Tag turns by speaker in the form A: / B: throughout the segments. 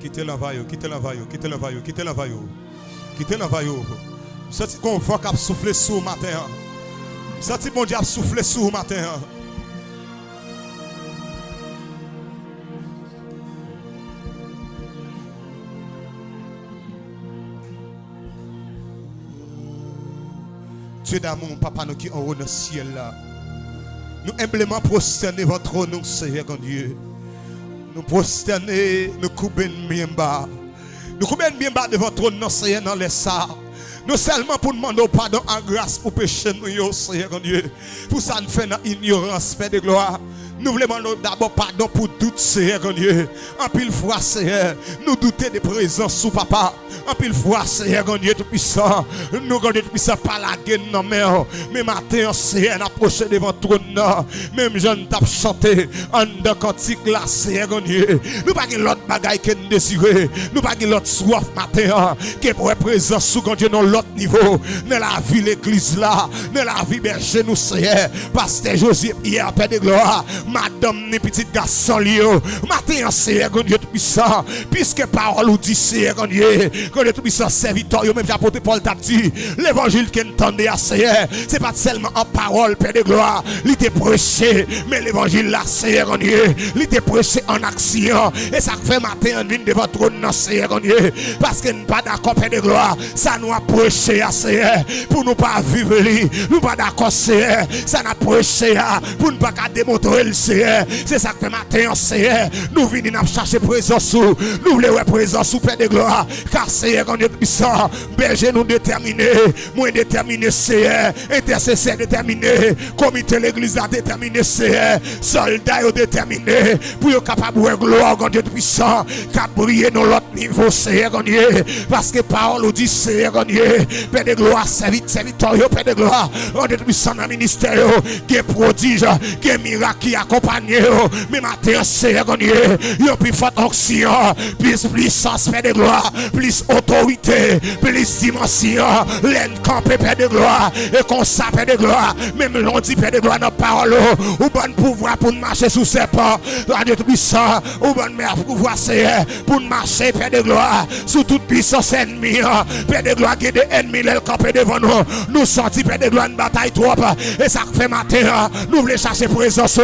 A: Quittez l'envaillot, quittez l'envaillot, quittez l'envaillot, quittez l'envaillot. Quittez l'envaillot. Senti qu'on voit qu'à souffler sous matin. Senti mon Dieu a soufflé sous matin. Dieu d'amour, papa, nous qui en haut dans le ciel là. Nous humblement prosterner votre trône, Seigneur Dieu. Nous prosterner, nous couper bien bas. Nous couper bien bas de votre trône, Seigneur, dans les ça. Nous seulement pour demander pardon en grâce pour pécher nous, Seigneur Dieu. Pour ça, nous faisons ignorance, Père de gloire. Nous voulons d'abord pardon pour tout, Seigneur Dieu. En pile fois, Seigneur, nous doutons de présence sous papa. En pile fois, Seigneur Dieu tout puissant. Nous, Dieu tout puissant, pas la gueule non mais matin, Seigneur, approché devant ton nom. Même jeune tape chanté en de cantique là, Seigneur Dieu. Nous pas l'autre bagaille que nous désirons. Nous pas l'autre soif matin qui pour présence sous Dieu dans l'autre niveau. Dans la vie l'église là, dans la vie berger nous, Seigneur. Pasteur Joseph hier, Père de gloire. Madame, les petits garçons, matin, Seigneur Dieu tout puissant. Puisque parole ou dit, Seigneur Dieu, que Dieu tout puissant serviteur, même j'apporte Paul t'a dit, l'évangile qui entendait à Seigneur, c'est pas seulement en parole, Père de gloire, il était prêché, mais l'évangile là, Seigneur Dieu, il était prêché en action. Et ça fait matin en ligne de votre trône, Seigneur Dieu, parce que nous pas d'accord, Père de gloire, ça nous a prêché à Seigneur, pour nous pas vivre, nous pas d'accord, Seigneur, ça n'a prêché pour nous pas démontrer le Seigneur. C'est ça que matin, Seigneur, nous venons chercher présence, nous voulons présence, Père de gloire, car Seigneur, on est puissant, berger nous déterminé, moins déterminé, Seigneur, intercesseur déterminé, comité l'église a déterminé, Seigneur, soldats déterminé, pour être capable de gloire, on est puissant, qu'à briller dans l'autre niveau, Seigneur, parce que parole dit, Seigneur, Père de gloire, serviteur, Père de gloire, on est puissant dans le ministère, qui est prodige, qui est miracle, qui accompagne, mais matin, Seigneur, il y a plus forte onction, plus puissance, Père de gloire, plus autorité, plus dimension, l'aide campée, Père de gloire, et qu'on ça, Père de gloire, même l'on dit, Père de gloire, nos paroles, ou bon pouvoir pour marcher sous ses pas, Dieu tout puissant, ou bon pouvoir, Seigneur, pour marcher, Père de gloire, sous toute puissance ennemie, Père de gloire, qui est des ennemis, l'aide campée devant nous, nous sortis, Père de gloire, une bataille trop, et ça fait matin, nous voulons chercher présence,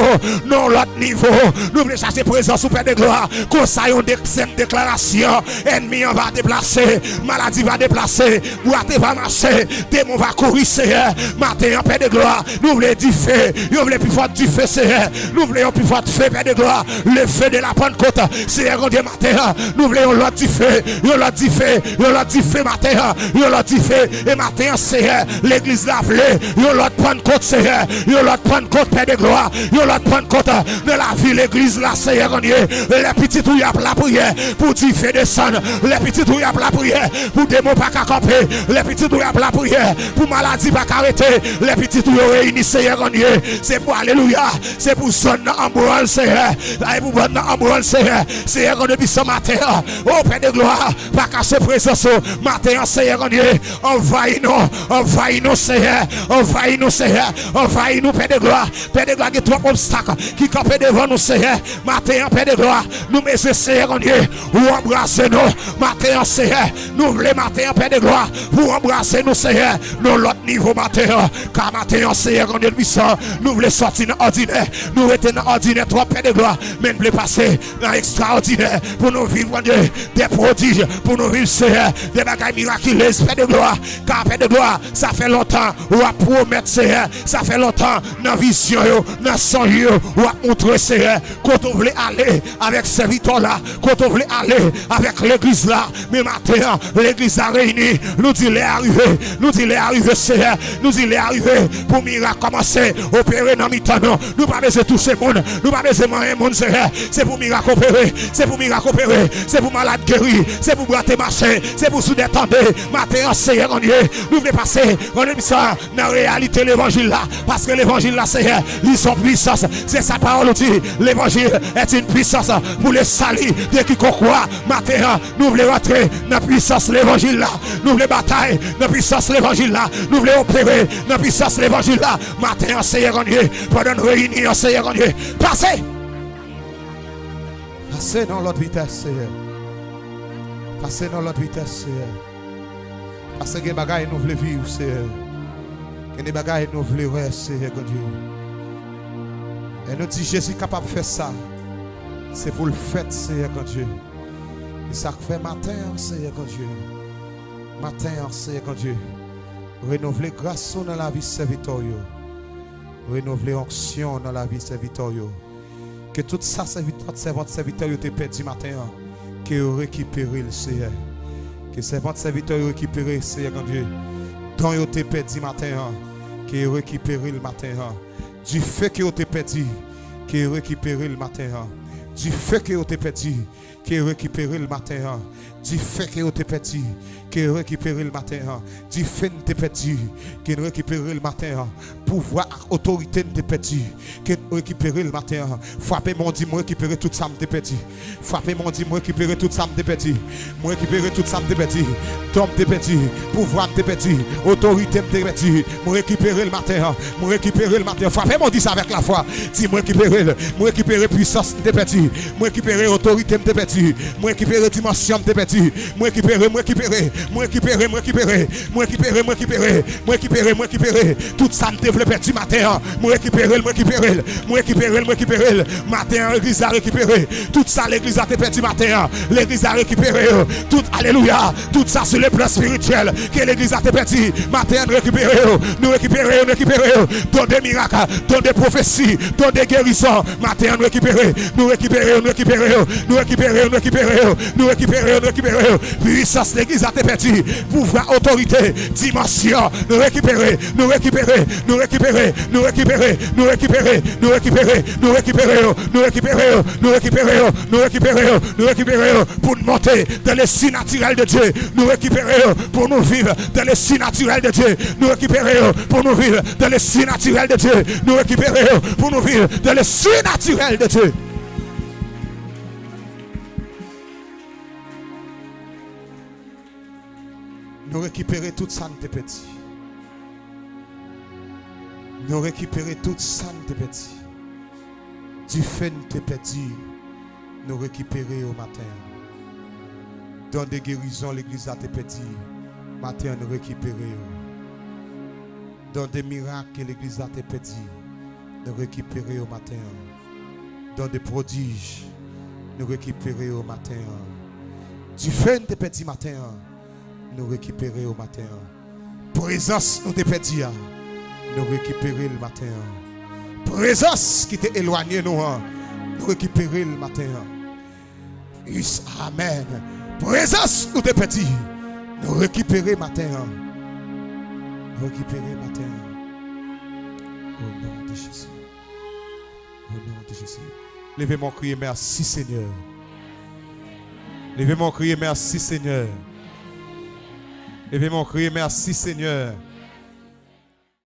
A: non l'autre niveau, nous voulons chercher présence, Père de gloire, qu'on saille une déclaration, ennemi on va déplacer, maladie va déplacer, boîte va marcher, démon va courir, Seigneur, matin, Père de gloire, nous voulons du feu, nous voulons plus fort du feu, Seigneur, nous voulons plus fort du feu, Père de gloire, le feu de la Pentecôte, Seigneur, Dieu, matin, nous voulons l'autre du feu, l'autre du feu, l'autre du feu, matin, l'autre du feu, et matin, Seigneur, l'église l'a appelé, l'autre Pentecôte, Seigneur, l'autre Pentecôte, Père de gloire, l'autre Pentecôte, de la vie, l'église là, Seigneur, les petits où il y a la prière, pour du feu descendre, les petits où il y a la prière, pour démons pas qu'à camper, les petits où il y a la prière, pour maladie pas qu'arrêter, les petits où il y a réunis, Seigneur, c'est pour alléluia, c'est pour sonner en bourre, Seigneur, et pour bonne en bourre, Seigneur, Seigneur, depuis ce matin, oh Père de gloire, pas cacher présence, matin, Seigneur, envahis-nous, Seigneur, envahis-nous, Seigneur, envahis-nous, Père de gloire, il y a trois obstacles qui campent devant nous, Seigneur, matin, Père de gloire, nous mettons, Seigneur, ou embrassez-nous, matin, Seigneur, nous voulons, matin, Père de gloire, pour embrasser nous, Seigneur, nous l'autre niveau, matin, car matin, Seigneur, on est puissant, nous voulons sortir dans l'ordinaire, nous étions dans l'ordinaire, trois Père de gloire, mais nous voulons passer dans l'extraordinaire, pour nous vivre, des prodiges, pour nous vivre, Seigneur, des bagailles miraculeuses, Père de gloire, car Père de gloire, ça fait longtemps, ou à promettre, Seigneur, ça fait longtemps, dans vision, dans son lieu, ou à montrer, Seigneur, quand on voulait aller avec ces victoires là, quand on voulait aller avec l'église là, mais maintenant, l'église a réuni, nous dit les arrivés, Seigneur, nous dit les arrivés, pour miracle commencer, opérer dans mi-temps, nous pas besoin de tout ce monde, nous pas besoin de moyen monde, Seigneur, c'est pour miracle opérer, c'est pour miracle opérer, c'est pour malade guéri, c'est pour brater marcher, c'est pour souder tendre, maintenant, Seigneur, nous voulons passer, on est ça, dans la réalité l'évangile là, parce que l'évangile là, Seigneur, ils sont puissance, c'est sa parole dit, l'évangile est une puissance pour les salis de qui croit, matin, nous voulons rentrer dans la puissance de l'évangile là, nous voulons batailler dans la puissance de l'évangile là, nous voulons opérer dans la puissance de l'évangile là, matin, Seigneur, pendant une réunion, Seigneur, passez dans l'autre vitesse, Seigneur. Passez dans l'autre vitesse, Seigneur. Parce que les bagailles nous voulons vivre, Seigneur. Que les bagailles nous voulons voir, Seigneur, Dieu. Et nous disons, Jésus est capable de faire ça. C'est pour le fait, Seigneur, Dieu. Et ça fait matin, Seigneur, Dieu. Matin, Seigneur, Dieu. Renouveler grâce dans la vie serviteur. Renouveler onction dans la vie serviteur. Que tout ça, servante serviteur, te perdu matin. Que vous récupérez le Seigneur. Que servante serviteur récupérez, Seigneur Dieu. Tant vous te perdu matin. Que vous récupérez le matin. Du fait que vous te perdu. Que vous récupérez le matin. Du fait que vous te perdu. Que vous récupérez le matin. Du fait que vous te perdu. Que vous récupérez le matin. Du fait que vous te perdu. Que vous récupérez le matin. Pouvoir, autorité de perdu. Que vous récupérez le matin. Frappez mon Dieu, moi récupérer tout ça me perdu. Frappez mon Dieu, moi récupérer tout ça me perdu. Moi récupérer tout ça me perdu. Tombe te perdu. Pouvoir me perdu. Autorité me perdu. Moi récupérer le matin. Moi récupérer le matin. Frappez mon Dieu ça avec la foi. Dis moi récupérer puissance me perdu. Moi récupérer autorité me perdu. Moi récupérer dimension me perdu. Moi récupérer tout ça me développe du matin. Moi récupérer matin l'église a récupéré tout ça, l'église a perdu matin, l'église a récupéré tout, alléluia, tout ça sur le plan spirituel que l'église a perdu matin, nous récupérer dans des miracles, dans des prophéties, dans des guérisons matin, nous récupérer puissance, l'église a perdu pouvoir, autorité, dimension, nous récupérer pour nous monter dans le si naturel de Dieu, nous récupérer pour nous vivre dans le si naturel de Dieu, nous récupérer pour nous vivre dans le si naturel de Dieu, nous récupérer pour nous vivre dans le si naturel de Dieu. Nous récupérer tout ça de petit. Nous récupérer tout ça de petit. Du fait de petit, nous récupérer au matin. Dans des guérisons, l'église a été petit. Matin, nous récupérer. Dans des miracles, l'église a été petit. Nous récupérer au matin. Dans des prodiges, nous récupérer au matin. Du fait de petit matin, nous récupérer au matin. Présence, nous te perdu. Nous récupérer le matin. Présence qui t'est éloigné, nous récupérer le matin. Yes, amen. Présence, nous te perdu. Nous récupérer le matin. Nous récupérer le matin. Au nom de Jésus. Au nom de Jésus. Levez mon crier, merci Seigneur. Levez mon crier, merci Seigneur. Levez mon crier, merci Seigneur.